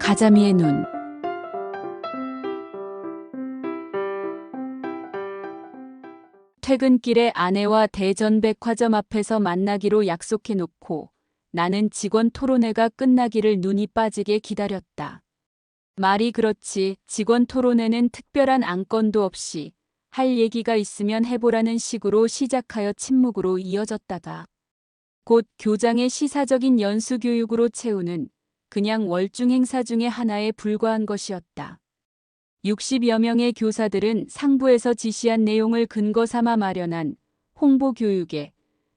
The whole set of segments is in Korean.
가자미의 눈. 퇴근길에 아내와 대전백화점 앞에서 만나기로 약속해놓고 나는 직원 토론회가 끝나기를 눈이 빠지게 기다렸다. 말이 그렇지, 직원 토론회는 특별한 안건도 없이 할 얘기가 있으면 해보라는 식으로 시작하여 침묵으로 이어졌다가 곧 교장의 시사적인 연수 교육으로 채우는 그냥 월중 행사 중의 하나에 불과한 것이었다. 60여 명의 교사들은 상부에서 지시한 내용을 근거 삼아 마련한 홍보 교육에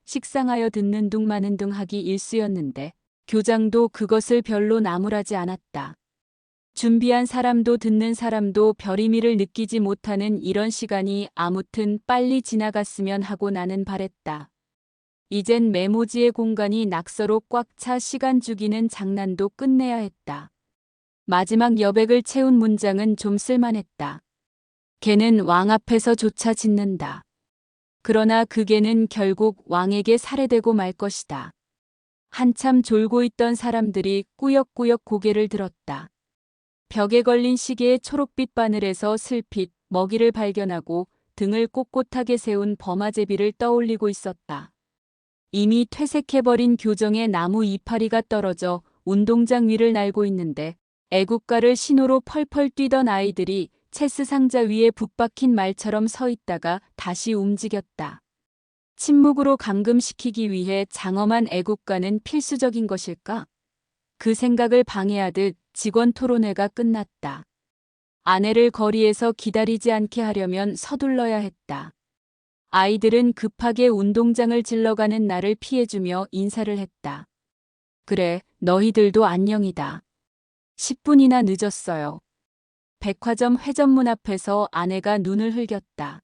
식상하여 듣는 둥 마는 둥 하기 일쑤였는데 교장도 그것을 별로 나무라지 않았다. 준비한 사람도 듣는 사람도 별 의미를 느끼지 못하는 이런 시간이 아무튼 빨리 지나갔으면 하고 나는 바랬다. 이젠 메모지의 공간이 낙서로 꽉 차 시간 죽이는 장난도 끝내야 했다. 마지막 여백을 채운 문장은 좀 쓸만했다. 개는 왕 앞에서 조차 짖는다. 그러나 그 개는 결국 왕에게 살해되고 말 것이다. 한참 졸고 있던 사람들이 꾸역꾸역 고개를 들었다. 벽에 걸린 시계의 초록빛 바늘에서 슬핏 먹이를 발견하고 등을 꼿꼿하게 세운 범아제비를 떠올리고 있었다. 이미 퇴색해버린 교정의 나무 이파리가 떨어져 운동장 위를 날고 있는데 애국가를 신호로 펄펄 뛰던 아이들이 체스 상자 위에 북박힌 말처럼 서 있다가 다시 움직였다. 침묵으로 감금시키기 위해 장엄한 애국가는 필수적인 것일까? 그 생각을 방해하듯 직원 토론회가 끝났다. 아내를 거리에서 기다리지 않게 하려면 서둘러야 했다. 아이들은 급하게 운동장을 질러가는 나를 피해주며 인사를 했다. 그래, 너희들도 안녕이다. 10분이나 늦었어요. 백화점 회전문 앞에서 아내가 눈을 흘겼다.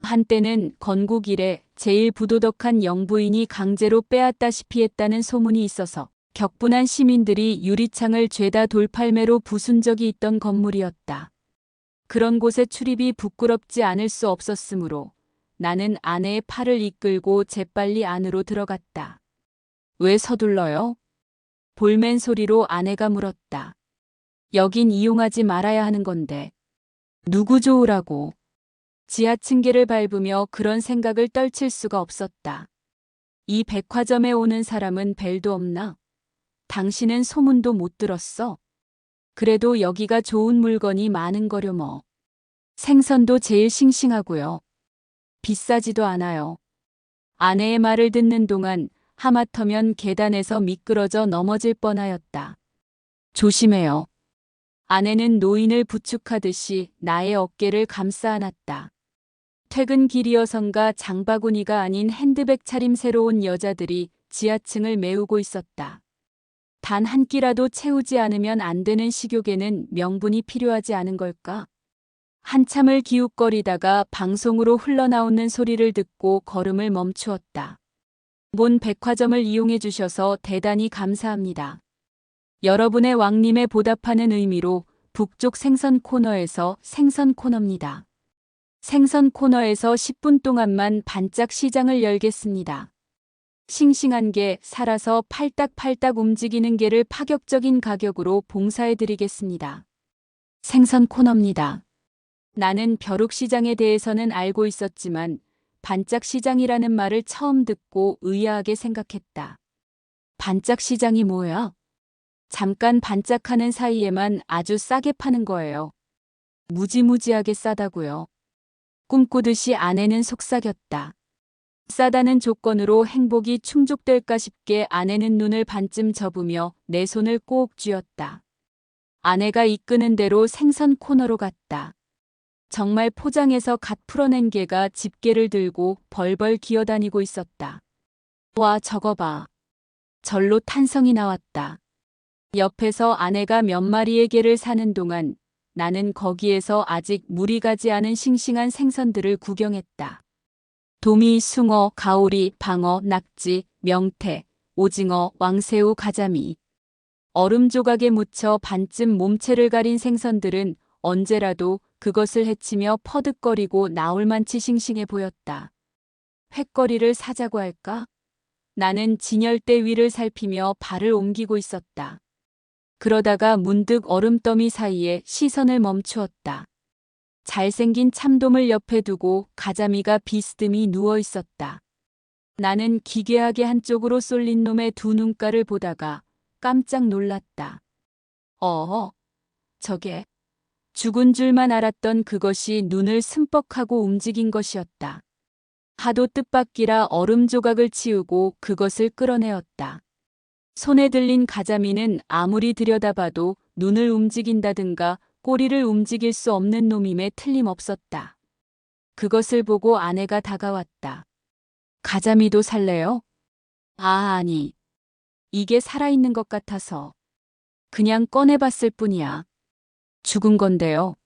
한때는 건국 이래 제일 부도덕한 영부인이 강제로 빼앗다시피 했다는 소문이 있어서 격분한 시민들이 유리창을 죄다 돌팔매로 부순 적이 있던 건물이었다. 그런 곳에 출입이 부끄럽지 않을 수 없었으므로 나는 아내의 팔을 이끌고 재빨리 안으로 들어갔다. 왜 서둘러요? 볼멘 소리로 아내가 물었다. 여긴 이용하지 말아야 하는 건데. 누구 좋으라고. 지하층계를 밟으며 그런 생각을 떨칠 수가 없었다. 이 백화점에 오는 사람은 벨도 없나? 당신은 소문도 못 들었어? 그래도 여기가 좋은 물건이 많은 거려 뭐. 생선도 제일 싱싱하고요. 비싸지도 않아요. 아내의 말을 듣는 동안 하마터면 계단에서 미끄러져 넘어질 뻔하였다. 조심해요. 아내는 노인을 부축하듯이 나의 어깨를 감싸 안았다. 퇴근길이어선가 장바구니가 아닌 핸드백 차림새로 온 여자들이 지하층을 메우고 있었다. 단 한 끼라도 채우지 않으면 안 되는 식욕에는 명분이 필요하지 않은 걸까? 한참을 기웃거리다가 방송으로 흘러나오는 소리를 듣고 걸음을 멈추었다. 본 백화점을 이용해 주셔서 대단히 감사합니다. 여러분의 왕림에 보답하는 의미로 북쪽 생선 코너에서 생선 코너입니다. 생선 코너에서 10분 동안만 반짝 시장을 열겠습니다. 싱싱한 게 살아서 팔딱팔딱 움직이는 게를 파격적인 가격으로 봉사해드리겠습니다. 생선 코너입니다. 나는 벼룩시장에 대해서는 알고 있었지만 반짝시장이라는 말을 처음 듣고 의아하게 생각했다. 반짝시장이 뭐야? 잠깐 반짝하는 사이에만 아주 싸게 파는 거예요. 무지무지하게 싸다고요. 꿈꾸듯이 아내는 속삭였다. 싸다는 조건으로 행복이 충족될까 싶게 아내는 눈을 반쯤 접으며 내 손을 꼭 쥐었다. 아내가 이끄는 대로 생선 코너로 갔다. 정말 포장해서 갓 풀어낸 개가 집게를 들고 벌벌 기어다니고 있었다. 와, 저거 봐. 절로 탄성이 나왔다. 옆에서 아내가 몇 마리의 개를 사는 동안 나는 거기에서 아직 물이 가지 않은 싱싱한 생선들을 구경했다. 도미, 숭어, 가오리, 방어, 낙지, 명태, 오징어, 왕새우, 가자미. 얼음 조각에 묻혀 반쯤 몸체를 가린 생선들은 언제라도 그것을 헤치며 퍼득거리고 나올만치 싱싱해 보였다. 횟거리를 사자고 할까? 나는 진열대 위를 살피며 발을 옮기고 있었다. 그러다가 문득 얼음더미 사이에 시선을 멈추었다. 잘생긴 참돔을 옆에 두고 가자미가 비스듬히 누워 있었다. 나는 기괴하게 한쪽으로 쏠린 놈의 두 눈가를 보다가 깜짝 놀랐다. 어허, 저게 죽은 줄만 알았던 그것이 눈을 슴뻑하고 움직인 것이었다. 하도 뜻밖이라 얼음 조각을 치우고 그것을 끌어내었다. 손에 들린 가자미는 아무리 들여다봐도 눈을 움직인다든가 꼬리를 움직일 수 없는 놈임에 틀림없었다. 그것을 보고 아내가 다가왔다. 가자미도 살래요? 아니. 이게 살아있는 것 같아서. 그냥 꺼내봤을 뿐이야. 죽은 건데요.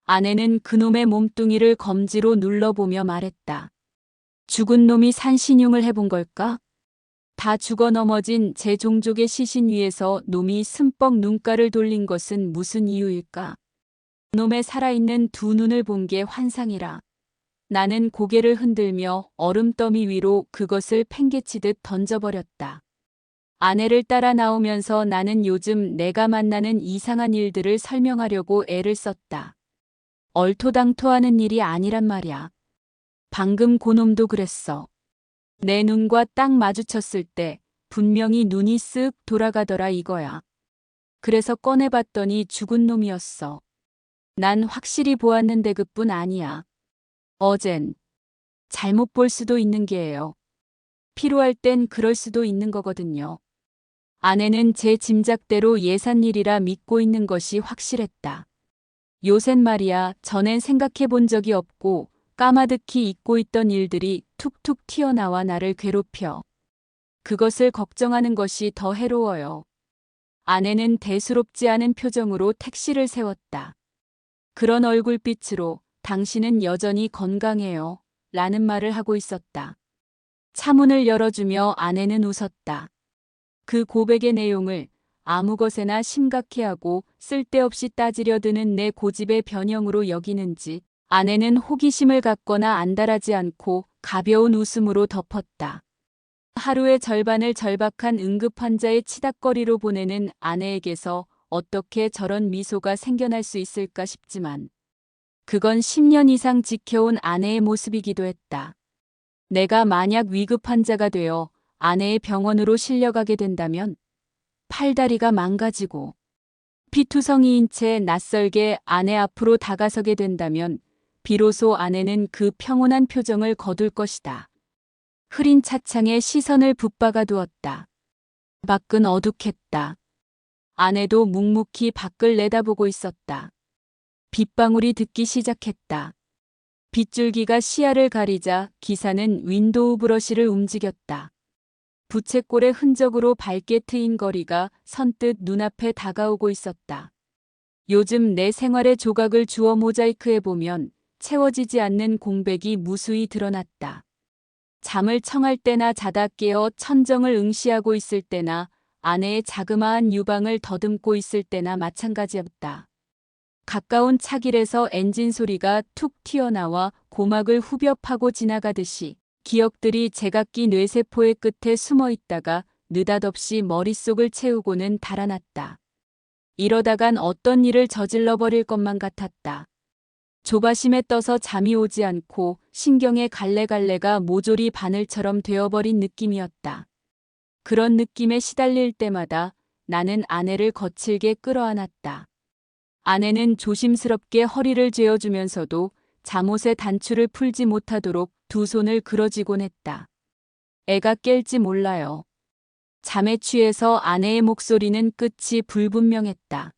아내는 그놈의 몸뚱이를 검지로 눌러보며 말했다. 죽은 놈이 산신용을 해본 걸까? 다 죽어 넘어진 제 종족의 시신 위에서 놈이 슴뻑 눈가를 돌린 것은 무슨 이유일까? 놈의 살아있는 두 눈을 본 게 환상이라. 나는 고개를 흔들며 얼음더미 위로 그것을 팽개치듯 던져버렸다. 아내를 따라 나오면서 나는 요즘 내가 만나는 이상한 일들을 설명하려고 애를 썼다. 얼토당토하는 일이 아니란 말이야. 방금 그놈도 그랬어. 내 눈과 딱 마주쳤을 때 분명히 눈이 쓱 돌아가더라 이거야. 그래서 꺼내봤더니 죽은 놈이었어. 난 확실히 보았는데 그뿐 아니야. 어젠 잘못 볼 수도 있는 게예요. 필요할 땐 그럴 수도 있는 거거든요. 아내는 제 짐작대로 예산일이라 믿고 있는 것이 확실했다. 요샌 말이야 전엔 생각해 본 적이 없고 까마득히 잊고 있던 일들이 툭툭 튀어나와 나를 괴롭혀. 그것을 걱정하는 것이 더 해로워요. 아내는 대수롭지 않은 표정으로 택시를 세웠다. 그런 얼굴빛으로 당신은 여전히 건강해요. 라는 말을 하고 있었다. 차문을 열어주며 아내는 웃었다. 그 고백의 내용을 아무 것에나 심각해하고 쓸데없이 따지려 드는 내 고집의 변형으로 여기는지 아내는 호기심을 갖거나 안달하지 않고 가벼운 웃음으로 덮었다. 하루의 절반을 절박한 응급환자의 치닥거리로 보내는 아내에게서 어떻게 저런 미소가 생겨날 수 있을까 싶지만 그건 10년 이상 지켜온 아내의 모습이기도 했다. 내가 만약 위급환자가 되어 아내의 병원으로 실려가게 된다면 팔다리가 망가지고 피투성이인 채 낯설게 아내 앞으로 다가서게 된다면 비로소 아내는 그 평온한 표정을 거둘 것이다. 흐린 차창에 시선을 붙박아 두었다. 밖은 어둑했다. 아내도 묵묵히 밖을 내다보고 있었다. 빗방울이 듣기 시작했다. 빗줄기가 시야를 가리자 기사는 윈도우 브러쉬를 움직였다. 부채꼴의 흔적으로 밝게 트인 거리가 선뜻 눈앞에 다가오고 있었다. 요즘 내 생활의 조각을 주워 모자이크해보면 채워지지 않는 공백이 무수히 드러났다. 잠을 청할 때나 자다 깨어 천정을 응시하고 있을 때나 아내의 자그마한 유방을 더듬고 있을 때나 마찬가지였다. 가까운 차길에서 엔진 소리가 툭 튀어나와 고막을 후벼 파고 지나가듯이 기억들이 제각기 뇌세포의 끝에 숨어 있다가 느닷없이 머릿속을 채우고는 달아났다. 이러다간 어떤 일을 저질러 버릴 것만 같았다. 조바심에 떠서 잠이 오지 않고 신경의 갈래갈래가 모조리 바늘처럼 되어버린 느낌이었다. 그런 느낌에 시달릴 때마다 나는 아내를 거칠게 끌어안았다. 아내는 조심스럽게 허리를 죄어주면서도 잠옷의 단추를 풀지 못하도록 두 손을 그어쥐곤 했다. 애가 깰지 몰라요. 잠에 취해서 아내의 목소리는 끝이 불분명했다.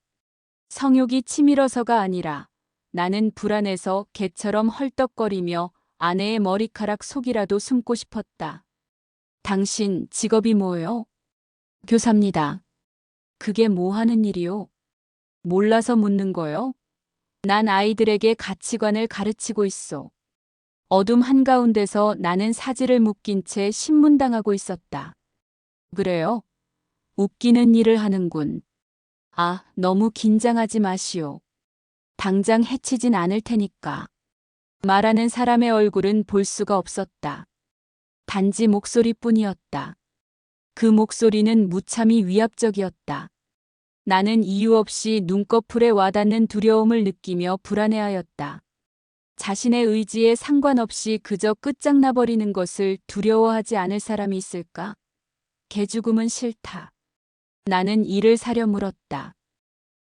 성욕이 치밀어서가 아니라 나는 불안해서 개처럼 헐떡거리며 아내의 머리카락 속이라도 숨고 싶었다. 당신 직업이 뭐요? 교사입니다. 그게 뭐 하는 일이요? 몰라서 묻는 거요? 난 아이들에게 가치관을 가르치고 있어. 어둠 한가운데서 나는 사지를 묶인 채 신문당하고 있었다. 그래요? 웃기는 일을 하는군. 아, 너무 긴장하지 마시오. 당장 해치진 않을 테니까. 말하는 사람의 얼굴은 볼 수가 없었다. 단지 목소리뿐이었다. 그 목소리는 무참히 위압적이었다. 나는 이유 없이 눈꺼풀에 와닿는 두려움을 느끼며 불안해하였다. 자신의 의지에 상관없이 그저 끝장나버리는 것을 두려워하지 않을 사람이 있을까? 개죽음은 싫다. 나는 이를 사려 물었다.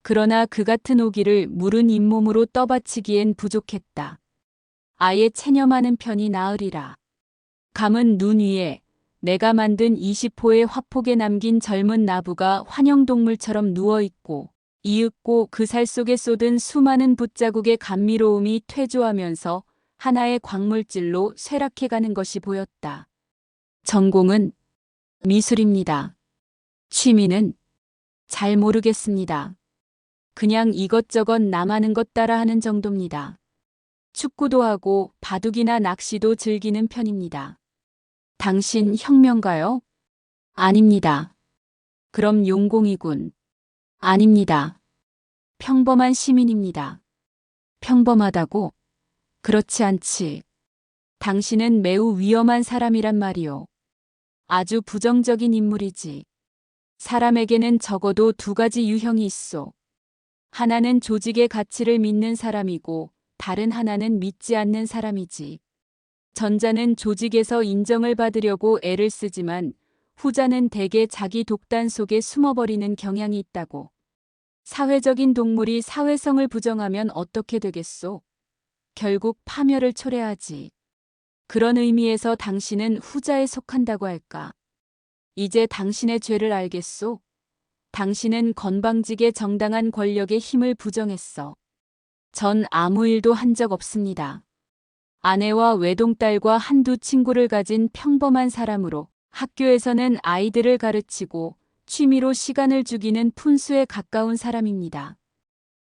그러나 그 같은 오기를 무른 잇몸으로 떠받치기엔 부족했다. 아예 체념하는 편이 나으리라. 감은 눈 위에 내가 만든 20호의 화폭에 남긴 젊은 나부가 환영동물처럼 누워있고 이윽고 그 살 속에 쏟은 수많은 붓자국의 감미로움이 퇴조하면서 하나의 광물질로 쇠락해가는 것이 보였다. 전공은 미술입니다. 취미는 잘 모르겠습니다. 그냥 이것저것 남하는 것 따라 하는 정도입니다. 축구도 하고 바둑이나 낚시도 즐기는 편입니다. 당신 혁명가요? 아닙니다. 그럼 용공이군. 아닙니다. 평범한 시민입니다. 평범하다고? 그렇지 않지. 당신은 매우 위험한 사람이란 말이오. 아주 부정적인 인물이지. 사람에게는 적어도 두 가지 유형이 있어. 하나는 조직의 가치를 믿는 사람이고 다른 하나는 믿지 않는 사람이지. 전자는 조직에서 인정을 받으려고 애를 쓰지만 후자는 대개 자기 독단 속에 숨어버리는 경향이 있다고. 사회적인 동물이 사회성을 부정하면 어떻게 되겠소? 결국 파멸을 초래하지. 그런 의미에서 당신은 후자에 속한다고 할까? 이제 당신의 죄를 알겠소? 당신은 건방지게 정당한 권력의 힘을 부정했어. 전 아무 일도 한 적 없습니다. 아내와 외동딸과 한두 친구를 가진 평범한 사람으로 학교에서는 아이들을 가르치고 취미로 시간을 죽이는 푼수에 가까운 사람입니다.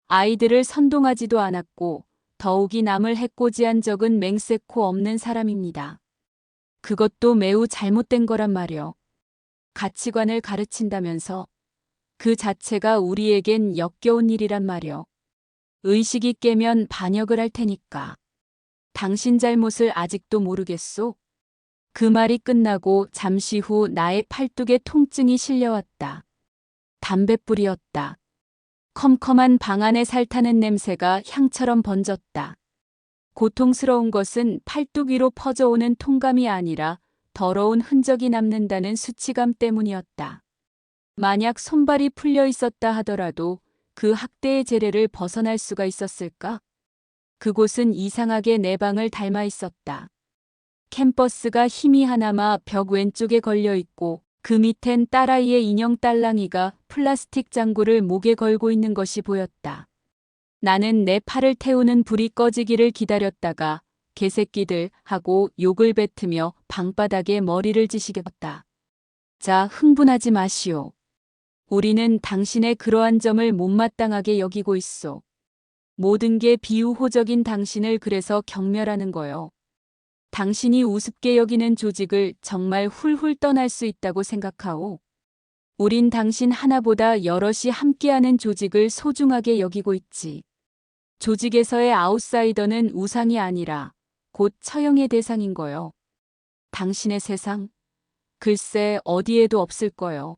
아이들을 선동하지도 않았고 더욱이 남을 해코지한 적은 맹세코 없는 사람입니다. 그것도 매우 잘못된 거란 말이요. 가치관을 가르친다면서 그 자체가 우리에겐 역겨운 일이란 말이요. 의식이 깨면 반역을 할 테니까. 당신 잘못을 아직도 모르겠소? 그 말이 끝나고 잠시 후 나의 팔뚝에 통증이 실려왔다. 담뱃불이었다. 컴컴한 방 안에 살타는 냄새가 향처럼 번졌다. 고통스러운 것은 팔뚝 위로 퍼져오는 통감이 아니라 더러운 흔적이 남는다는 수치감 때문이었다. 만약 손발이 풀려 있었다 하더라도 그 학대의 재래를 벗어날 수가 있었을까? 그곳은 이상하게 내 방을 닮아 있었다. 캠퍼스가 희미하나마 벽 왼쪽에 걸려 있고 그 밑엔 딸아이의 인형 딸랑이가 플라스틱 장구를 목에 걸고 있는 것이 보였다. 나는 내 팔을 태우는 불이 꺼지기를 기다렸다가 개새끼들 하고 욕을 뱉으며 방바닥에 머리를 지시겠다. 자, 흥분하지 마시오. 우리는 당신의 그러한 점을 못마땅하게 여기고 있소. 모든 게 비우호적인 당신을 그래서 경멸하는 거요. 당신이 우습게 여기는 조직을 정말 훌훌 떠날 수 있다고 생각하오. 우린 당신 하나보다 여럿이 함께하는 조직을 소중하게 여기고 있지. 조직에서의 아웃사이더는 우상이 아니라 곧 처형의 대상인 거요. 당신의 세상? 글쎄 어디에도 없을 거요.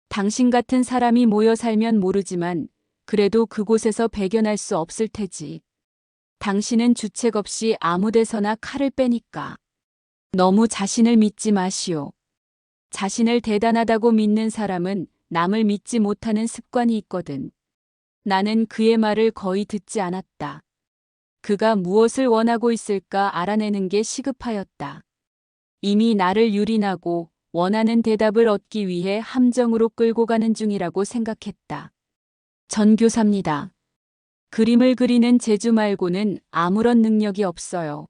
당신 같은 사람이 모여 살면 모르지만 그래도 그곳에서 배견할 수 없을 테지. 당신은 주책 없이 아무 데서나 칼을 빼니까. 너무 자신을 믿지 마시오. 자신을 대단하다고 믿는 사람은 남을 믿지 못하는 습관이 있거든. 나는 그의 말을 거의 듣지 않았다. 그가 무엇을 원하고 있을까 알아내는 게 시급하였다. 이미 나를 유린하고 원하는 대답을 얻기 위해 함정으로 끌고 가는 중이라고 생각했다. 전교사입니다. 그림을 그리는 재주 말고는 아무런 능력이 없어요.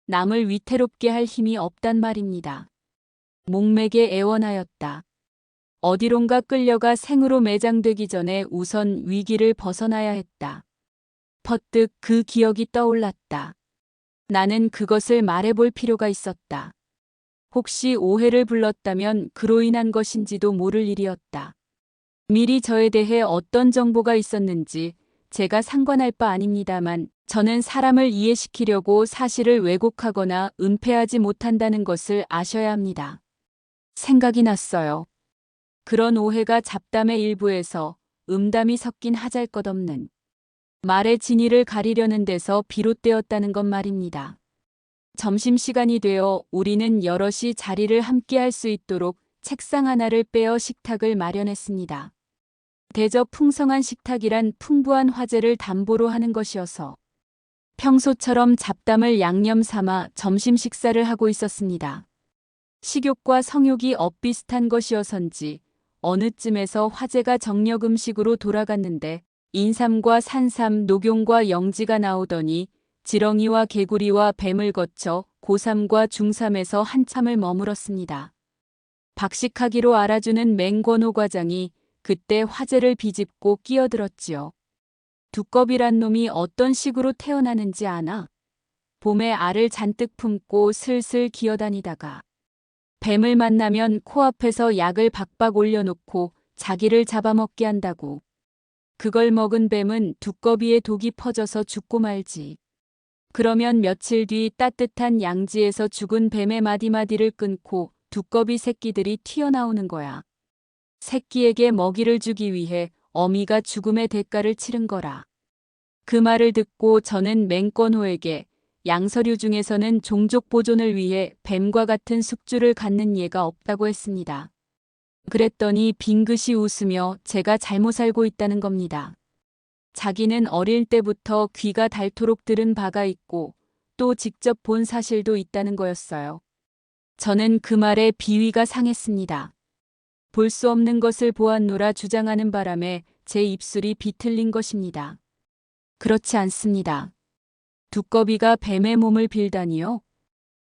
남을 위태롭게 할 힘이 없단 말입니다. 목맥에 애원하였다. 어디론가 끌려가 생으로 매장되기 전에 우선 위기를 벗어나야 했다. 퍼뜩 그 기억이 떠올랐다. 나는 그것을 말해볼 필요가 있었다. 혹시 오해를 불렀다면 그로 인한 것인지도 모를 일이었다. 미리 저에 대해 어떤 정보가 있었는지 제가 상관할 바 아닙니다만 저는 사람을 이해시키려고 사실을 왜곡하거나 은폐하지 못한다는 것을 아셔야 합니다. 생각이 났어요. 그런 오해가 잡담의 일부에서 음담이 섞인 하잘것없는 말의 진위를 가리려는 데서 비롯되었다는 것 말입니다. 점심시간이 되어 우리는 여럿이 자리를 함께 할 수 있도록 책상 하나를 빼어 식탁을 마련했습니다. 대저 풍성한 식탁이란 풍부한 화제를 담보로 하는 것이어서 평소처럼 잡담을 양념 삼아 점심 식사를 하고 있었습니다. 식욕과 성욕이 엇비슷한 것이어서인지 어느 쯤에서 화제가 정력 음식으로 돌아갔는데 인삼과 산삼, 녹용과 영지가 나오더니 지렁이와 개구리와 뱀을 거쳐 고3과 중3에서 한참을 머물었습니다. 박식하기로 알아주는 맹권호 과장이 그때 화제를 비집고 끼어들었지요. 두꺼비란 놈이 어떤 식으로 태어나는지 아나? 봄에 알을 잔뜩 품고 슬슬 기어다니다가 뱀을 만나면 코앞에서 약을 박박 올려놓고 자기를 잡아먹게 한다고. 그걸 먹은 뱀은 두꺼비의 독이 퍼져서 죽고 말지. 그러면 며칠 뒤 따뜻한 양지에서 죽은 뱀의 마디마디를 끊고 두꺼비 새끼들이 튀어나오는 거야. 새끼에게 먹이를 주기 위해 어미가 죽음의 대가를 치른 거라. 그 말을 듣고 저는 맹권호에게 양서류 중에서는 종족 보존을 위해 뱀과 같은 숙주를 갖는 예가 없다고 했습니다. 그랬더니 빙긋이 웃으며 제가 잘못 알고 있다는 겁니다. 자기는 어릴 때부터 귀가 닳도록 들은 바가 있고 또 직접 본 사실도 있다는 거였어요. 저는 그 말에 비위가 상했습니다. 볼 수 없는 것을 보았노라 주장하는 바람에 제 입술이 비틀린 것입니다. 그렇지 않습니다. 두꺼비가 뱀의 몸을 빌다니요?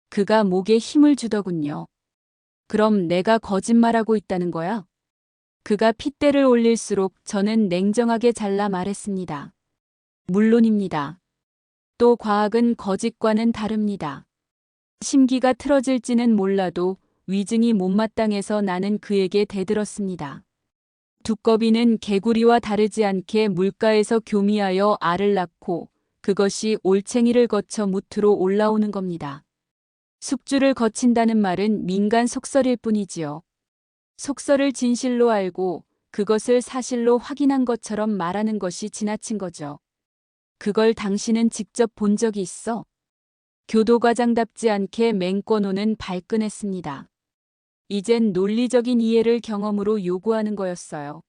그가 목에 힘을 주더군요. 그럼 내가 거짓말하고 있다는 거야? 그가 핏대를 올릴수록 저는 냉정하게 잘라 말했습니다. 물론입니다. 또 과학은 거짓과는 다릅니다. 심기가 틀어질지는 몰라도 위증이 못마땅해서 나는 그에게 대들었습니다. 두꺼비는 개구리와 다르지 않게 물가에서 교미하여 알을 낳고 그것이 올챙이를 거쳐 무트로 올라오는 겁니다. 숙주를 거친다는 말은 민간 속설일 뿐이지요. 속설을 진실로 알고 그것을 사실로 확인한 것처럼 말하는 것이 지나친 거죠. 그걸 당신은 직접 본 적이 있어? 교도과장답지 않게 맹권호는 발끈했습니다. 이젠 논리적인 이해를 경험으로 요구하는 거였어요.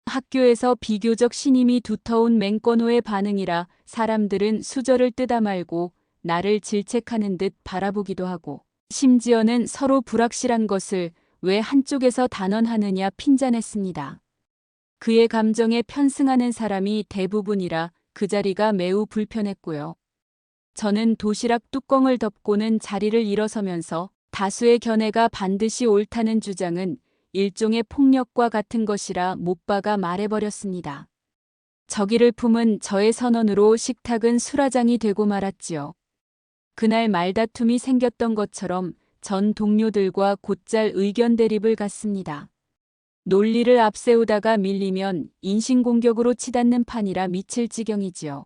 학교에서 비교적 신임이 두터운 맹권호의 반응이라 사람들은 수저를 뜯어 말고 나를 질책하는 듯 바라보기도 하고 심지어는 서로 불확실한 것을 왜 한쪽에서 단언하느냐 핀잔했습니다. 그의 감정에 편승하는 사람이 대부분이라 그 자리가 매우 불편했고요. 저는 도시락 뚜껑을 덮고는 자리를 일어서면서 다수의 견해가 반드시 옳다는 주장은 일종의 폭력과 같은 것이라 못 박아 말해버렸습니다. 저기를 품은 저의 선언으로 식탁은 수라장이 되고 말았지요. 그날 말다툼이 생겼던 것처럼 전 동료들과 곧잘 의견 대립을 갖습니다. 논리를 앞세우다가 밀리면 인신공격으로 치닫는 판이라 미칠 지경이지요.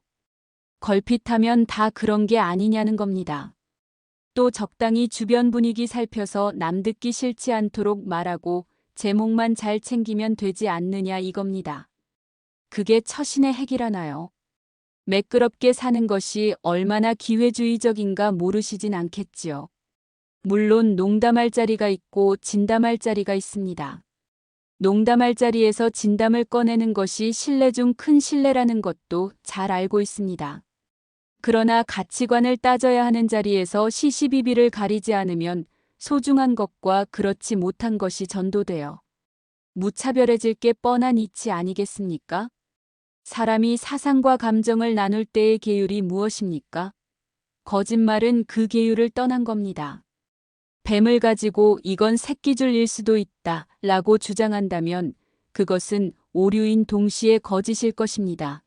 걸핏하면 다 그런 게 아니냐는 겁니다. 또 적당히 주변 분위기 살펴서 남 듣기 싫지 않도록 말하고 제목만 잘 챙기면 되지 않느냐 이겁니다. 그게 처신의 핵이라나요? 매끄럽게 사는 것이 얼마나 기회주의적인가 모르시진 않겠지요. 물론 농담할 자리가 있고 진담할 자리가 있습니다. 농담할 자리에서 진담을 꺼내는 것이 신뢰 중 큰 신뢰라는 것도 잘 알고 있습니다. 그러나 가치관을 따져야 하는 자리에서 시시비비를 가리지 않으면 소중한 것과 그렇지 못한 것이 전도되어 무차별해질 게 뻔한 이치 아니겠습니까? 사람이 사상과 감정을 나눌 때의 계율이 무엇입니까? 거짓말은 그 계율을 떠난 겁니다. 뱀을 가지고 이건 새끼줄일 수도 있다 라고 주장한다면 그것은 오류인 동시에 거짓일 것입니다.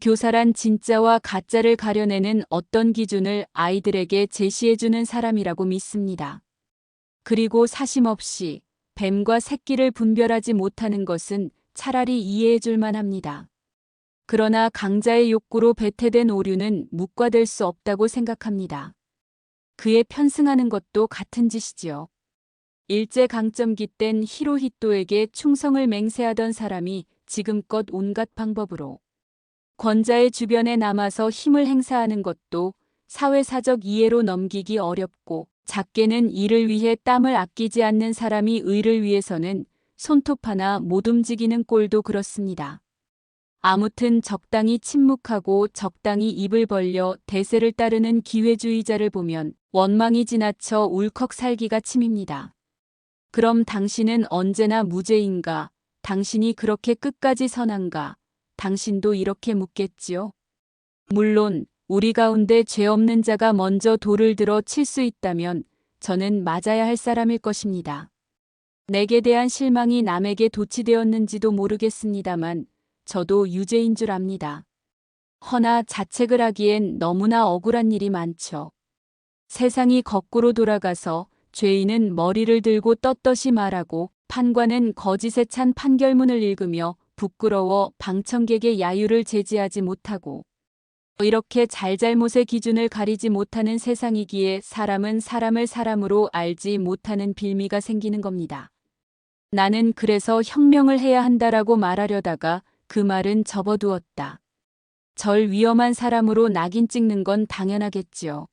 교사란 진짜와 가짜를 가려내는 어떤 기준을 아이들에게 제시해주는 사람이라고 믿습니다. 그리고 사심없이 뱀과 새끼를 분별하지 못하는 것은 차라리 이해해줄 만합니다. 그러나 강자의 욕구로 배태된 오류는 묵과될 수 없다고 생각합니다. 그에 편승하는 것도 같은 짓이지요. 일제강점기 땐 히로히토에게 충성을 맹세하던 사람이 지금껏 온갖 방법으로. 권자의 주변에 남아서 힘을 행사하는 것도 사회사적 이해로 넘기기 어렵고, 작게는 이를 위해 땀을 아끼지 않는 사람이 의를 위해서는 손톱 하나 못 움직이는 꼴도 그렇습니다. 아무튼 적당히 침묵하고 적당히 입을 벌려 대세를 따르는 기회주의자를 보면 원망이 지나쳐 울컥 살기가 침입니다. 그럼 당신은 언제나 무죄인가? 당신이 그렇게 끝까지 선한가? 당신도 이렇게 묻겠지요? 물론 우리 가운데 죄 없는 자가 먼저 돌을 들어 칠 수 있다면 저는 맞아야 할 사람일 것입니다. 내게 대한 실망이 남에게 도취되었는지도 모르겠습니다만 저도 유죄인 줄 압니다. 허나 자책을 하기엔 너무나 억울한 일이 많죠. 세상이 거꾸로 돌아가서 죄인은 머리를 들고 떳떳이 말하고 판관은 거짓에 찬 판결문을 읽으며 부끄러워 방청객의 야유를 제지하지 못하고, 이렇게 잘잘못의 기준을 가리지 못하는 세상이기에 사람은 사람을 사람으로 알지 못하는 빌미가 생기는 겁니다. 나는 그래서 혁명을 해야 한다라고 말하려다가 그 말은 접어두었다. 절 위험한 사람으로 낙인 찍는 건 당연하겠지요.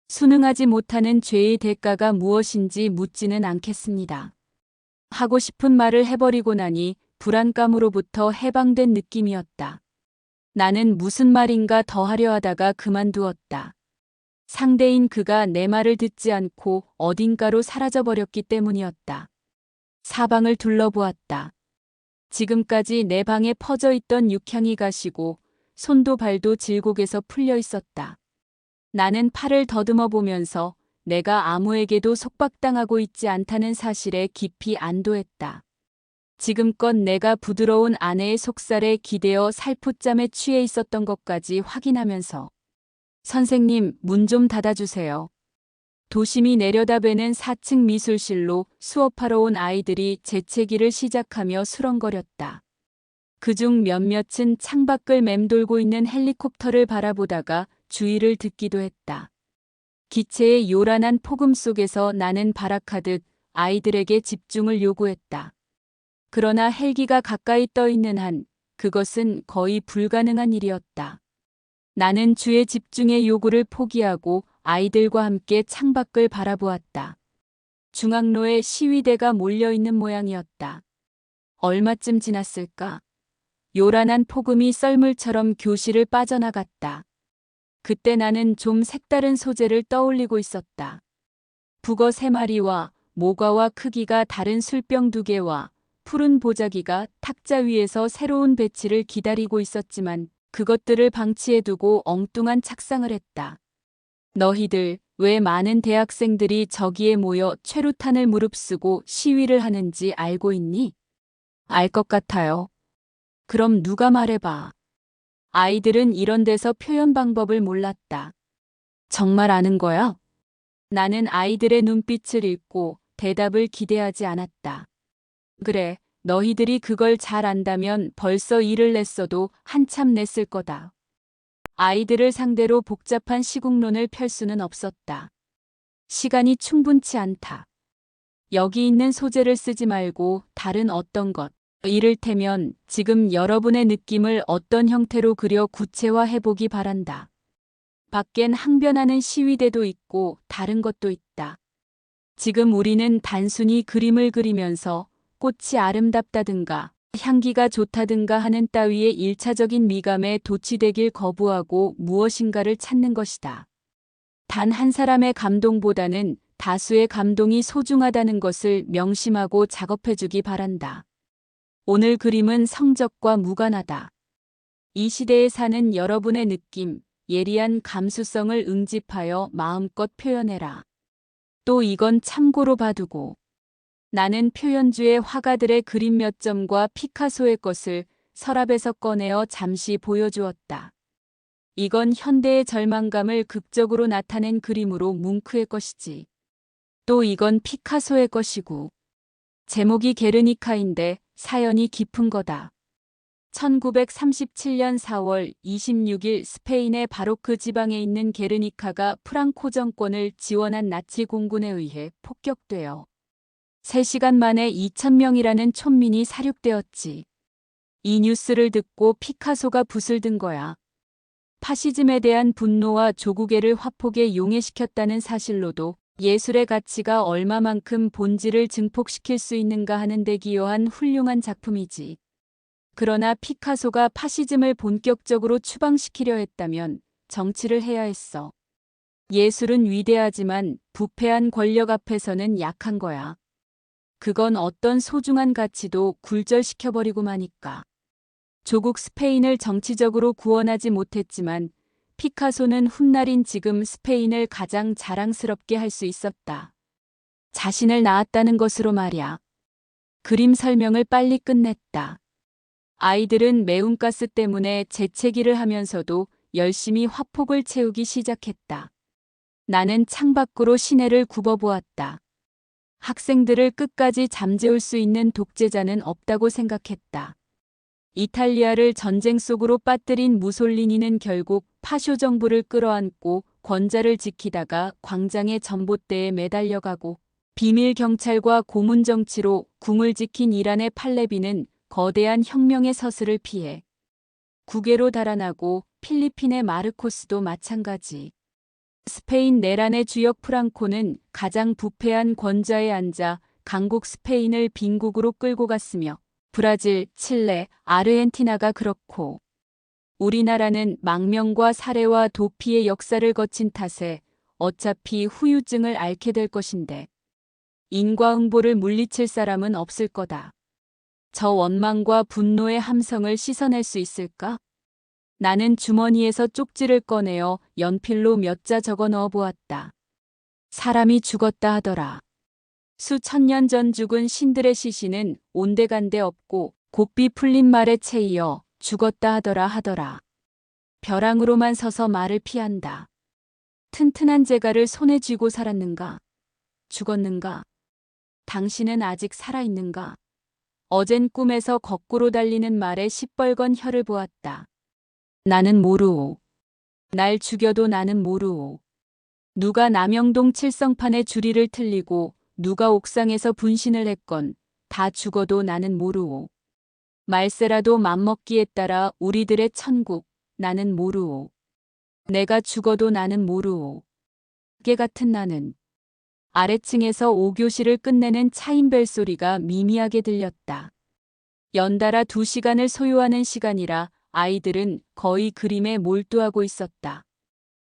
순응하지 못하는 죄의 대가가 무엇인지 묻지는 않겠습니다. 하고 싶은 말을 해버리고 나니 불안감으로부터 해방된 느낌이었다. 나는 무슨 말인가 더 하려 하다가 그만두었다. 상대인 그가 내 말을 듣지 않고 어딘가로 사라져버렸기 때문이었다. 사방을 둘러보았다. 지금까지 내 방에 퍼져 있던 육향이 가시고 손도 발도 질곡에서 풀려 있었다. 나는 팔을 더듬어 보면서 내가 아무에게도 속박당하고 있지 않다는 사실에 깊이 안도했다. 지금껏 내가 부드러운 아내의 속살에 기대어 살포잠에 취해 있었던 것까지 확인하면서 선생님, 문 좀 닫아주세요. 도심이 내려다보는 4층 미술실로 수업하러 온 아이들이 재채기를 시작하며 수렁거렸다. 그중 몇몇은 창밖을 맴돌고 있는 헬리콥터를 바라보다가 주의를 듣기도 했다. 기체의 요란한 폭음 속에서 나는 발악하듯 아이들에게 집중을 요구했다. 그러나 헬기가 가까이 떠 있는 한 그것은 거의 불가능한 일이었다. 나는 주의 집중의 요구를 포기하고 아이들과 함께 창밖을 바라보았다. 중앙로에 시위대가 몰려있는 모양이었다. 얼마쯤 지났을까? 요란한 폭음이 썰물처럼 교실을 빠져나갔다. 그때 나는 좀 색다른 소재를 떠올리고 있었다. 북어 3마리와 모과와 크기가 다른 술병 2개와 푸른 보자기가 탁자 위에서 새로운 배치를 기다리고 있었지만 그것들을 방치해두고 엉뚱한 착상을 했다. 너희들 왜 많은 대학생들이 저기에 모여 최루탄을 무릅쓰고 시위를 하는지 알고 있니? 알 것 같아요. 그럼 누가 말해봐. 아이들은 이런 데서 표현 방법을 몰랐다. 정말 아는 거야? 나는 아이들의 눈빛을 읽고 대답을 기대하지 않았다. 그래, 너희들이 그걸 잘 안다면 벌써 일을 냈어도 한참 냈을 거다. 아이들을 상대로 복잡한 시국론을 펼 수는 없었다. 시간이 충분치 않다. 여기 있는 소재를 쓰지 말고 다른 어떤 것, 이를테면 지금 여러분의 느낌을 어떤 형태로 그려 구체화해보기 바란다. 밖엔 항변하는 시위대도 있고 다른 것도 있다. 지금 우리는 단순히 그림을 그리면서 꽃이 아름답다든가 향기가 좋다든가 하는 따위의 1차적인 미감에 도취되길 거부하고 무엇인가를 찾는 것이다. 단 한 사람의 감동보다는 다수의 감동이 소중하다는 것을 명심하고 작업해주기 바란다. 오늘 그림은 성적과 무관하다. 이 시대에 사는 여러분의 느낌, 예리한 감수성을 응집하여 마음껏 표현해라. 또 이건 참고로 봐두고. 나는 표현주의 화가들의 그림 몇 점과 피카소의 것을 서랍에서 꺼내어 잠시 보여주었다. 이건 현대의 절망감을 극적으로 나타낸 그림으로 뭉크의 것이지. 또 이건 피카소의 것이고. 제목이 게르니카인데 사연이 깊은 거다. 1937년 4월 26일 스페인의 바로크 지방에 있는 게르니카가 프랑코 정권을 지원한 나치 공군에 의해 폭격되어 3시간 만에 2,000명이라는 촌민이 살육되었지. 이 뉴스를 듣고 피카소가 붓을 든 거야. 파시즘에 대한 분노와 조국애를 화폭에 용해시켰다는 사실로도 예술의 가치가 얼마만큼 본질을 증폭시킬 수 있는가 하는 데 기여한 훌륭한 작품이지. 그러나 피카소가 파시즘을 본격적으로 추방시키려 했다면 정치를 해야 했어. 예술은 위대하지만 부패한 권력 앞에서는 약한 거야. 그건 어떤 소중한 가치도 굴절시켜버리고 마니까. 조국 스페인을 정치적으로 구원하지 못했지만 피카소는 훗날인 지금 스페인을 가장 자랑스럽게 할 수 있었다. 자신을 낳았다는 것으로 말이야. 그림 설명을 빨리 끝냈다. 아이들은 매운가스 때문에 재채기를 하면서도 열심히 화폭을 채우기 시작했다. 나는 창밖으로 시내를 굽어보았다. 학생들을 끝까지 잠재울 수 있는 독재자는 없다고 생각했다. 이탈리아를 전쟁 속으로 빠뜨린 무솔리니는 결국 파쇼 정부를 끌어안고 권좌를 지키다가 광장의 전봇대에 매달려가고 비밀 경찰과 고문 정치로 궁을 지킨 이란의 팔레비는 거대한 혁명의 서슬을 피해 국외로 달아나고 필리핀의 마르코스도 마찬가지. 스페인 내란의 주역 프랑코는 가장 부패한 권좌에 앉아 강국 스페인을 빈국으로 끌고 갔으며 브라질, 칠레, 아르헨티나가 그렇고 우리나라는 망명과 살해와 도피의 역사를 거친 탓에 어차피 후유증을 앓게 될 것인데 인과응보를 물리칠 사람은 없을 거다. 저 원망과 분노의 함성을 씻어낼 수 있을까? 나는 주머니에서 쪽지를 꺼내어 연필로 몇 자 적어 넣어 보았다. 사람이 죽었다 하더라. 수천 년 전 죽은 신들의 시신은 온데간데 없고 곱비 풀린 말에 채이어 죽었다 하더라. 벼랑으로만 서서 말을 피한다. 튼튼한 재갈을 손에 쥐고 살았는가? 죽었는가? 당신은 아직 살아있는가? 어젠 꿈에서 거꾸로 달리는 말에 시뻘건 혀를 보았다. 나는 모르오. 날 죽여도 나는 모르오. 누가 남영동 칠성판에 주리를 틀리고 누가 옥상에서 분신을 했건 다 죽어도 나는 모르오. 말세라도 맘먹기에 따라 우리들의 천국, 나는 모르오. 내가 죽어도 나는 모르오. 깨 같은 나는. 아래층에서 5교시를 끝내는 차인벨 소리가 미미하게 들렸다. 연달아 2시간을 소요하는 시간이라 아이들은 거의 그림에 몰두하고 있었다.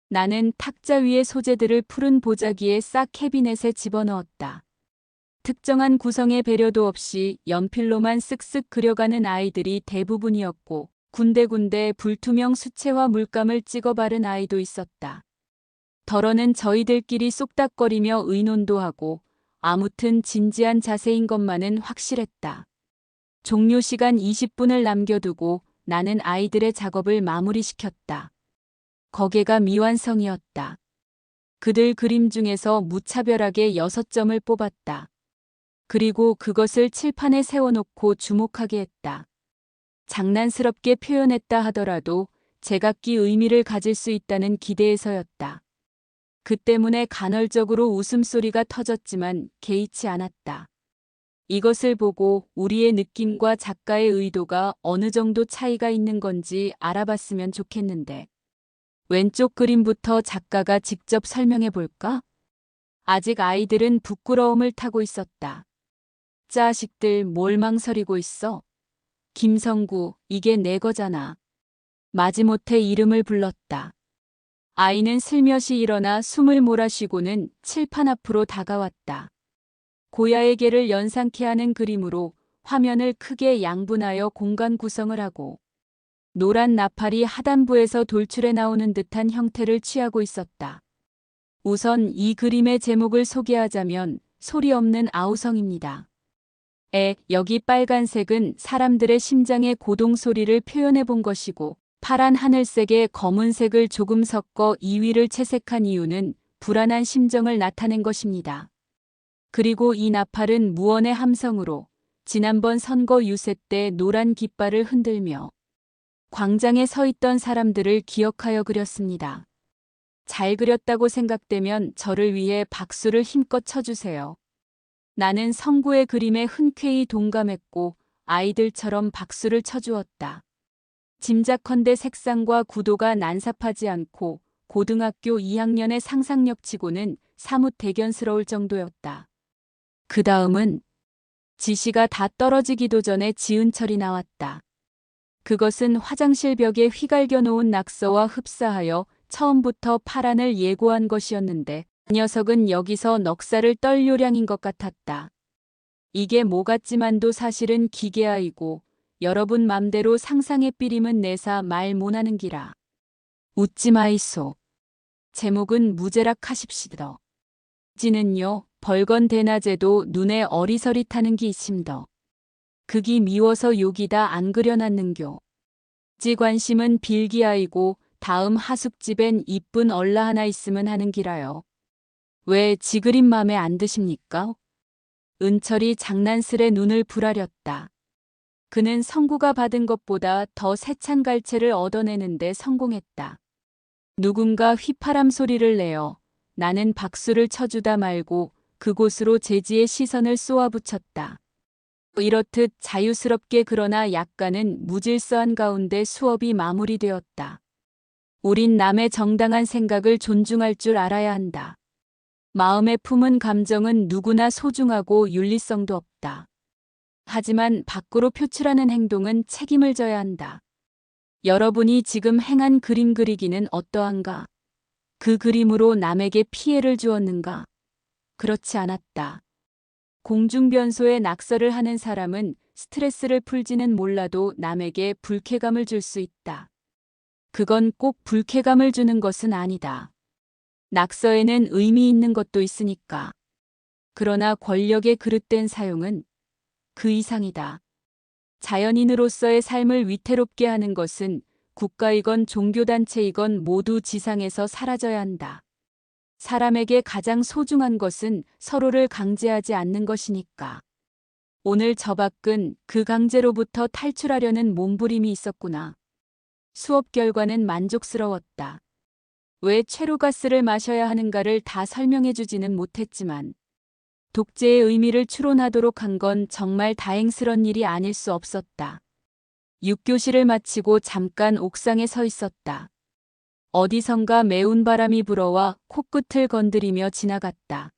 나는 탁자 위의 소재들을 푸른 보자기에 싹 캐비넷에 집어넣었다. 특정한 구성의 배려도 없이 연필로만 쓱쓱 그려가는 아이들이 대부분이었고 군데군데 불투명 수채화 물감을 찍어 바른 아이도 있었다. 덜어는 저희들끼리 쏙닥거리며 의논도 하고 아무튼 진지한 자세인 것만은 확실했다. 종료 시간 20분을 남겨두고 나는 아이들의 작업을 마무리시켰다. 거개가 미완성이었다. 그들 그림 중에서 무차별하게 6점을 뽑았다. 그리고 그것을 칠판에 세워놓고 주목하게 했다. 장난스럽게 표현했다 하더라도 제각기 의미를 가질 수 있다는 기대에서였다. 그 때문에 간헐적으로 웃음소리가 터졌지만 개의치 않았다. 이것을 보고 우리의 느낌과 작가의 의도가 어느 정도 차이가 있는 건지 알아봤으면 좋겠는데. 왼쪽 그림부터 작가가 직접 설명해 볼까? 아직 아이들은 부끄러움을 타고 있었다. 자식들 뭘 망설이고 있어? 김성구, 이게 내 거잖아. 마지못해 이름을 불렀다. 아이는 슬며시 일어나 숨을 몰아쉬고는 칠판 앞으로 다가왔다. 고야의 개를 연상케 하는 그림으로 화면을 크게 양분하여 공간 구성을 하고 노란 나팔이 하단부에서 돌출해 나오는 듯한 형태를 취하고 있었다. 우선 이 그림의 제목을 소개하자면 소리 없는 아우성입니다. 여기 빨간색은 사람들의 심장의 고동 소리를 표현해 본 것이고 파란 하늘색에 검은색을 조금 섞어 2위를 채색한 이유는 불안한 심정을 나타낸 것입니다. 그리고 이 나팔은 무언의 함성으로 지난번 선거 유세 때 노란 깃발을 흔들며 광장에 서 있던 사람들을 기억하여 그렸습니다. 잘 그렸다고 생각되면 저를 위해 박수를 힘껏 쳐주세요. 나는 성구의 그림에 흔쾌히 동감했고 아이들처럼 박수를 쳐주었다. 짐작컨대 색상과 구도가 난삽하지 않고 고등학교 2학년의 상상력치고는 사뭇 대견스러울 정도였다. 그 다음은 지시가 다 떨어지기도 전에 지은철이 나왔다. 그것은 화장실 벽에 휘갈겨 놓은 낙서와 흡사하여 처음부터 파란을 예고한 것이었는데 그 녀석은 여기서 넉살을 떨 요량인 것 같았다. 이게 뭐 같지만도 사실은 기계아이고 여러분 맘대로 상상의 삐림은 내사 말 못하는 기라. 웃지 마이소. 제목은 무제락 하십시더. 지는요 벌건 대낮에도 눈에 어리서릿하는 기 있심더. 극이 미워서 욕이다 안 그려놨는교. 지 관심은 빌기아이고 다음 하숙집엔 이쁜 얼라 하나 있으면 하는 기라요. 왜 지 그림 맘에 안 드십니까? 은철이 장난스레 눈을 부라렸다. 그는 성구가 받은 것보다 더 세찬 갈채를 얻어내는데 성공했다. 누군가 휘파람 소리를 내어 나는 박수를 쳐주다 말고 그곳으로 제지의 시선을 쏘아붙였다. 이렇듯 자유스럽게 그러나 약간은 무질서한 가운데 수업이 마무리되었다. 우린 남의 정당한 생각을 존중할 줄 알아야 한다. 마음에 품은 감정은 누구나 소중하고 윤리성도 없다. 하지만 밖으로 표출하는 행동은 책임을 져야 한다. 여러분이 지금 행한 그림 그리기는 어떠한가? 그 그림으로 남에게 피해를 주었는가? 그렇지 않았다. 공중변소에 낙서를 하는 사람은 스트레스를 풀지는 몰라도 남에게 불쾌감을 줄 수 있다. 그건 꼭 불쾌감을 주는 것은 아니다. 낙서에는 의미 있는 것도 있으니까. 그러나 권력의 그릇된 사용은 그 이상이다. 자연인으로서의 삶을 위태롭게 하는 것은 국가이건 종교단체이건 모두 지상에서 사라져야 한다. 사람에게 가장 소중한 것은 서로를 강제하지 않는 것이니까. 오늘 저 밖은 그 강제로부터 탈출하려는 몸부림이 있었구나. 수업 결과는 만족스러웠다. 왜 최루가스를 마셔야 하는가를 다 설명해 주지는 못했지만 독재의 의미를 추론하도록 한 건 정말 다행스런 일이 아닐 수 없었다. 6교시를 마치고 잠깐 옥상에 서 있었다. 어디선가 매운 바람이 불어와 코끝을 건드리며 지나갔다.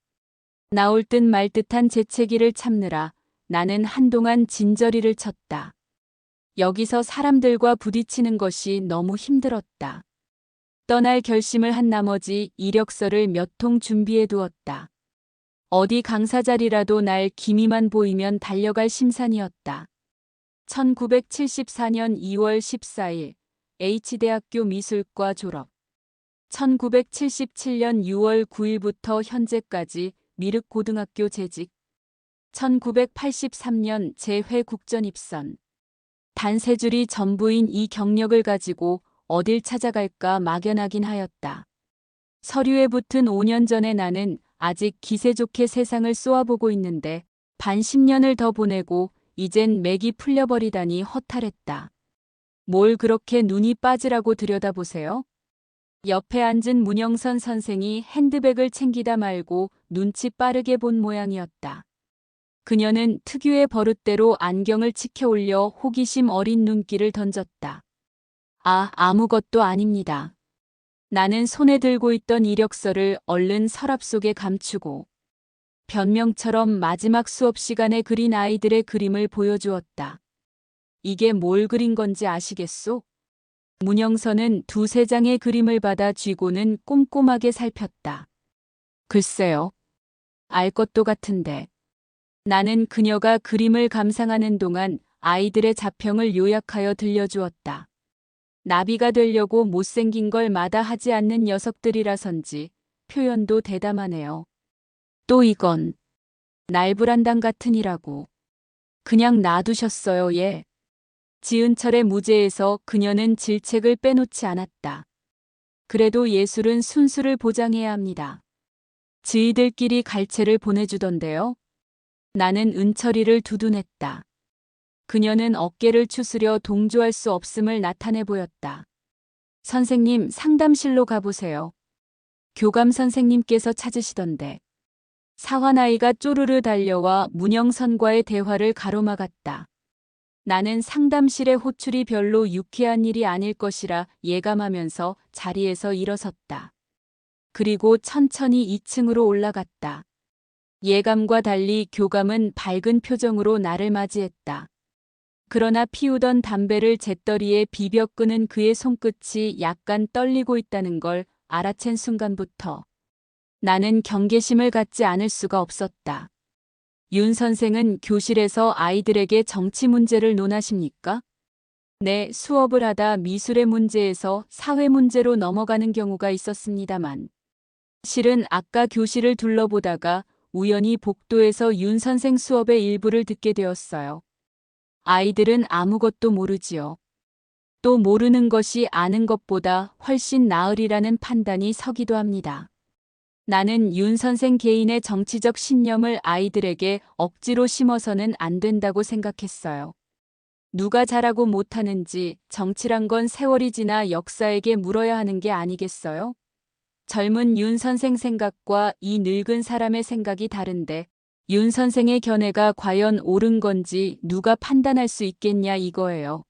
나올 듯 말 듯한 재채기를 참느라 나는 한동안 진저리를 쳤다. 여기서 사람들과 부딪히는 것이 너무 힘들었다. 떠날 결심을 한 나머지 이력서를 몇 통 준비해 두었다. 어디 강사 자리라도 날 기미만 보이면 달려갈 심산이었다. 1974년 2월 14일 H대학교 미술과 졸업. 1977년 6월 9일부터 현재까지 미륵고등학교 재직. 1983년 재회 국전 입선. 단 세 줄이 전부인 이 경력을 가지고 어딜 찾아갈까 막연하긴 하였다. 서류에 붙은 5년 전에 나는 아직 기세 좋게 세상을 쏘아보고 있는데 반 10년을 더 보내고 이젠 맥이 풀려버리다니 허탈했다. 뭘 그렇게 눈이 빠지라고 들여다보세요? 옆에 앉은 문영선 선생이 핸드백을 챙기다 말고 눈치 빠르게 본 모양이었다. 그녀는 특유의 버릇대로 안경을 치켜 올려 호기심 어린 눈길을 던졌다. 아무것도 아닙니다. 나는 손에 들고 있던 이력서를 얼른 서랍 속에 감추고 변명처럼 마지막 수업 시간에 그린 아이들의 그림을 보여주었다. 이게 뭘 그린 건지 아시겠소? 문영선은 두세 장의 그림을 받아 쥐고는 꼼꼼하게 살폈다. 글쎄요. 알 것도 같은데. 나는 그녀가 그림을 감상하는 동안 아이들의 자평을 요약하여 들려주었다. 나비가 되려고 못생긴 걸 마다하지 않는 녀석들이라선지 표현도 대담하네요. 또 이건 날불안당 같으니라고. 그냥 놔두셨어요, 예. 지은철의 무제에서 그녀는 질책을 빼놓지 않았다. 그래도 예술은 순수를 보장해야 합니다. 저희들끼리 갈채를 보내주던데요. 나는 은철이를 두둔했다. 그녀는 어깨를 추스려 동조할 수 없음을 나타내 보였다. 선생님, 상담실로 가보세요. 교감 선생님께서 찾으시던데. 사환아이가 쪼르르 달려와 문영선과의 대화를 가로막았다. 나는 상담실의 호출이 별로 유쾌한 일이 아닐 것이라 예감하면서 자리에서 일어섰다. 그리고 천천히 2층으로 올라갔다. 예감과 달리 교감은 밝은 표정으로 나를 맞이했다. 그러나 피우던 담배를 재떨이에 비벼 끄는 그의 손끝이 약간 떨리고 있다는 걸 알아챈 순간부터 나는 경계심을 갖지 않을 수가 없었다. 윤 선생은 교실에서 아이들에게 정치 문제를 논하십니까? 네, 수업을 하다 미술의 문제에서 사회 문제로 넘어가는 경우가 있었습니다만. 실은 아까 교실을 둘러보다가 우연히 복도에서 윤 선생 수업의 일부를 듣게 되었어요. 아이들은 아무것도 모르지요. 또 모르는 것이 아는 것보다 훨씬 나으리라는 판단이 서기도 합니다. 나는 윤 선생 개인의 정치적 신념을 아이들에게 억지로 심어서는 안 된다고 생각했어요. 누가 잘하고 못하는지 정치란 건 세월이 지나 역사에게 물어야 하는 게 아니겠어요? 젊은 윤 선생 생각과 이 늙은 사람의 생각이 다른데 윤 선생의 견해가 과연 옳은 건지 누가 판단할 수 있겠냐 이거예요.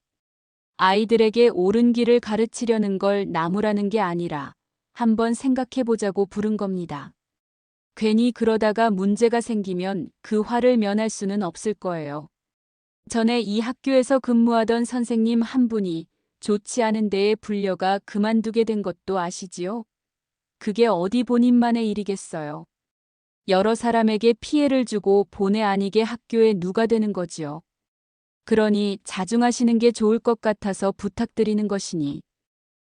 아이들에게 옳은 길을 가르치려는 걸 나무라는 게 아니라 한번 생각해 보자고 부른 겁니다. 괜히 그러다가 문제가 생기면 그 화를 면할 수는 없을 거예요. 전에 이 학교에서 근무하던 선생님 한 분이 좋지 않은 데에 불려가 그만두게 된 것도 아시지요? 그게 어디 본인만의 일이겠어요. 여러 사람에게 피해를 주고 본의 아니게 학교에 누가 되는 거지요. 그러니 자중하시는 게 좋을 것 같아서 부탁드리는 것이니.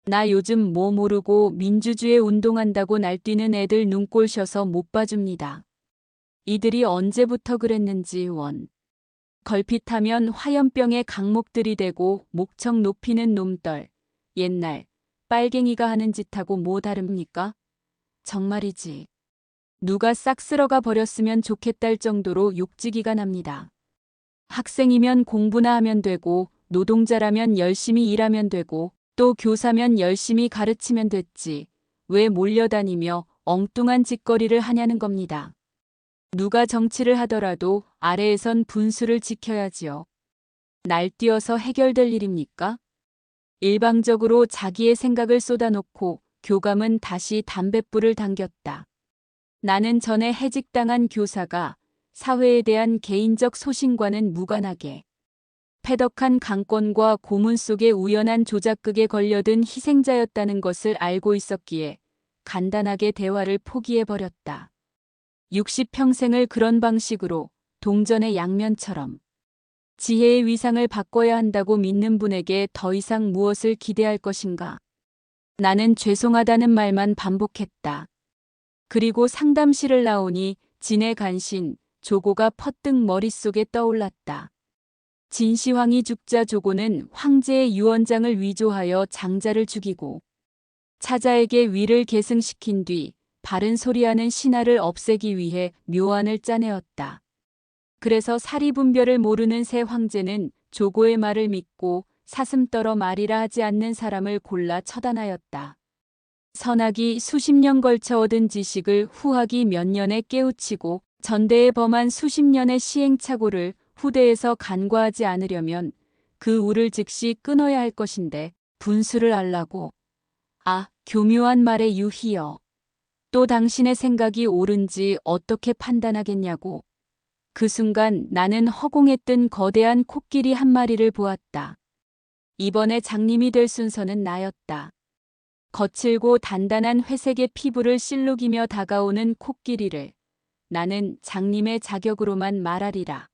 나 요즘 뭐 모르고 민주주의 운동한다고 날뛰는 애들 눈꼴 셔서 못 봐줍니다. 이들이 언제부터 그랬는지 원. 걸핏하면 화염병에 강목들이 되고 목청 높이는 놈들. 옛날 빨갱이가 하는 짓하고 뭐 다릅니까? 정말이지. 누가 싹 쓸어가 버렸으면 좋겠다할 정도로 욕지기가 납니다. 학생이면 공부나 하면 되고 노동자라면 열심히 일하면 되고 또 교사면 열심히 가르치면 됐지. 왜 몰려다니며 엉뚱한 짓거리를 하냐는 겁니다. 누가 정치를 하더라도 아래에선 분수를 지켜야지요. 날뛰어서 해결될 일입니까? 일방적으로 자기의 생각을 쏟아놓고 교감은 다시 담뱃불을 당겼다. 나는 전에 해직당한 교사가 사회에 대한 개인적 소신과는 무관하게 패덕한 강권과 고문 속의 우연한 조작극에 걸려든 희생자였다는 것을 알고 있었기에 간단하게 대화를 포기해버렸다. 60평생을 그런 방식으로 동전의 양면처럼 지혜의 위상을 바꿔야 한다고 믿는 분에게 더 이상 무엇을 기대할 것인가? 나는 죄송하다는 말만 반복했다. 그리고 상담실을 나오니 진의 간신, 조고가 퍼뜩 머릿속에 떠올랐다. 진시황이 죽자 조고는 황제의 유언장을 위조하여 장자를 죽이고 차자에게 위를 계승시킨 뒤 바른 소리하는 신하를 없애기 위해 묘안을 짜내었다. 그래서 사리분별을 모르는 새 황제는 조고의 말을 믿고 사슴 떨어 말이라 하지 않는 사람을 골라 처단하였다. 선학이 수십 년 걸쳐 얻은 지식을 후학이 몇 년에 깨우치고 전대에 범한 수십 년의 시행착오를 후대에서 간과하지 않으려면 그 우를 즉시 끊어야 할 것인데 분수를 알라고. 아, 교묘한 말의 유희여. 또 당신의 생각이 옳은지 어떻게 판단하겠냐고. 그 순간 나는 허공에 뜬 거대한 코끼리 한 마리를 보았다. 이번에 장님이 될 순서는 나였다. 거칠고 단단한 회색의 피부를 실룩이며 다가오는 코끼리를 나는 장님의 자격으로만 말하리라.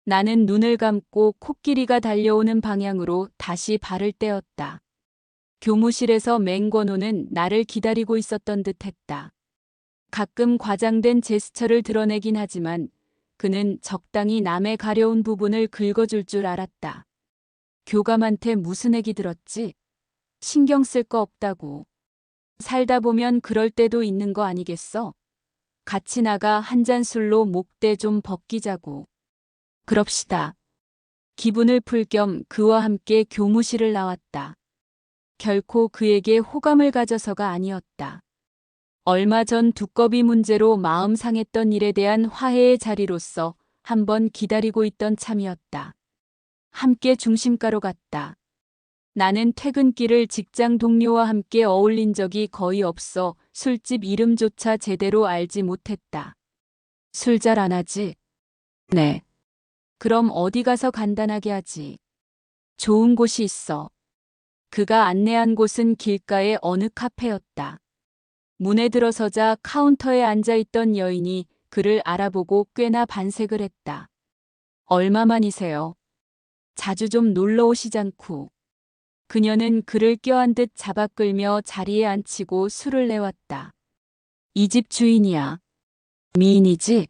나는 눈을 감고 코끼리가 달려오는 방향으로 다시 발을 떼었다. 교무실에서 맹권호는 나를 기다리고 있었던 듯했다. 가끔 과장된 제스처를 드러내긴 하지만 그는 적당히 남의 가려운 부분을 긁어줄 줄 알았다. 교감한테 무슨 애기 들었지? 신경 쓸 거 없다고. 살다 보면 그럴 때도 있는 거 아니겠어? 같이 나가 한 잔 술로 목대 좀 벗기자고. 그럽시다. 기분을 풀 겸 그와 함께 교무실을 나왔다. 결코 그에게 호감을 가져서가 아니었다. 얼마 전 두꺼비 문제로 마음 상했던 일에 대한 화해의 자리로서 한번 기다리고 있던 참이었다. 함께 중심가로 갔다. 나는 퇴근길을 직장 동료와 함께 어울린 적이 거의 없어 술집 이름조차 제대로 알지 못했다. 술 잘 안 하지? 네. 그럼 어디 가서 간단하게 하지. 좋은 곳이 있어. 그가 안내한 곳은 길가의 어느 카페였다. 문에 들어서자 카운터에 앉아있던 여인이 그를 알아보고 꽤나 반색을 했다. 얼마만이세요? 자주 좀 놀러 오시잖고. 그녀는 그를 껴안 듯 잡아 끌며 자리에 앉히고 술을 내왔다. 이 집 주인이야. 미인이지?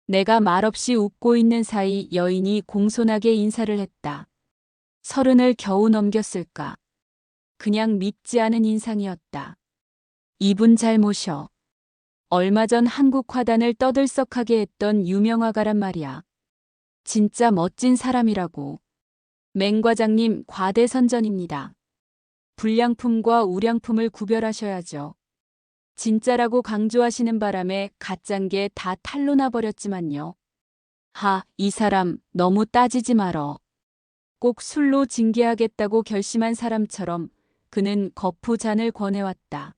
내가 말없이 웃고 있는 사이 여인이 공손하게 인사를 했다. 30을 겨우 넘겼을까. 그냥 밉지 않은 인상이었다. 이분 잘 모셔. 얼마 전 한국 화단을 떠들썩하게 했던 유명 화가란 말이야. 진짜 멋진 사람이라고. 맹 과장님 과대선전입니다. 불량품과 우량품을 구별하셔야죠. 진짜라고 강조하시는 바람에 가짠 게 다 탄로 나버렸지만요. 이 사람 너무 따지지 말어. 꼭 술로 징계하겠다고 결심한 사람처럼 그는 거푸 잔을 권해왔다.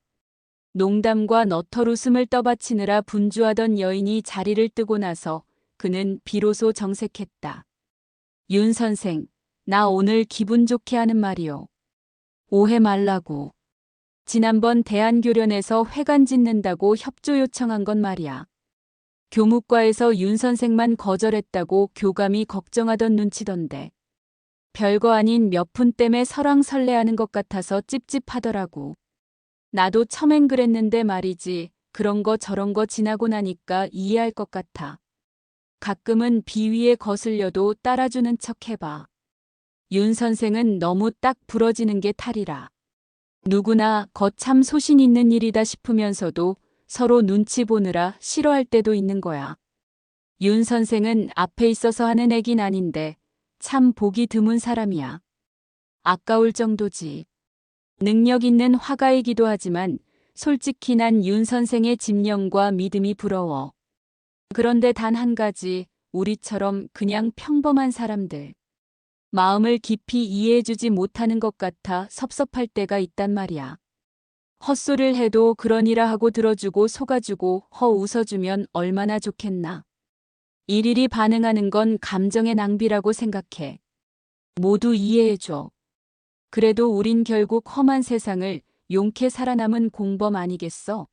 농담과 너털웃음을 떠받치느라 분주하던 여인이 자리를 뜨고 나서 그는 비로소 정색했다. 윤 선생, 나 오늘 기분 좋게 하는 말이요. 오해 말라고. 지난번 대한교련에서 회관 짓는다고 협조 요청한 건 말이야. 교무과에서 윤 선생만 거절했다고 교감이 걱정하던 눈치던데. 별거 아닌 몇 푼 때문에 설왕설래하는 것 같아서 찝찝하더라고. 나도 처맨 그랬는데 말이지. 그런 거 저런 거 지나고 나니까 이해할 것 같아. 가끔은 비위에 거슬려도 따라주는 척 해봐. 윤 선생은 너무 딱 부러지는 게 탈이라. 누구나 거참 소신 있는 일이다 싶으면서도 서로 눈치 보느라 싫어할 때도 있는 거야. 윤 선생은 앞에 있어서 하는 애긴 아닌데 참 보기 드문 사람이야. 아까울 정도지. 능력 있는 화가이기도 하지만 솔직히 난 윤 선생의 집념과 믿음이 부러워. 그런데 단 한 가지, 우리처럼 그냥 평범한 사람들. 마음을 깊이 이해해주지 못하는 것 같아 섭섭할 때가 있단 말이야. 헛소리를 해도 그러니라 하고 들어주고 속아주고 웃어주면 얼마나 좋겠나. 일일이 반응하는 건 감정의 낭비라고 생각해. 모두 이해해줘. 그래도 우린 결국 험한 세상을 용케 살아남은 공범 아니겠어?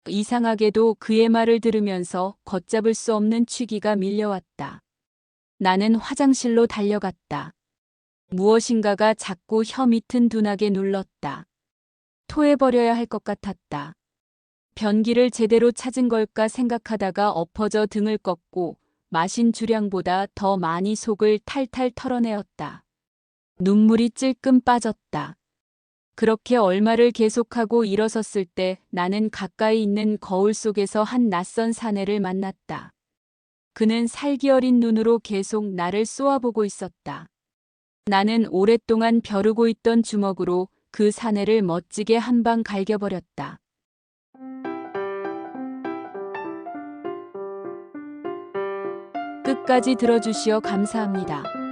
이상하게도 그의 말을 들으면서 걷잡을 수 없는 취기가 밀려왔다. 나는 화장실로 달려갔다. 무엇인가가 자꾸 혀 밑은 둔하게 눌렀다. 토해버려야 할 것 같았다. 변기를 제대로 찾은 걸까 생각하다가 엎어져 등을 꺾고 마신 주량보다 더 많이 속을 탈탈 털어내었다. 눈물이 찔끔 빠졌다. 그렇게 얼마를 계속하고 일어섰을 때 나는 가까이 있는 거울 속에서 한 낯선 사내를 만났다. 그는 살기 어린 눈으로 계속 나를 쏘아보고 있었다. 나는 오랫동안 벼르고 있던 주먹으로 그 사내를 멋지게 한 방 갈겨버렸다. 끝까지 들어주시어 감사합니다.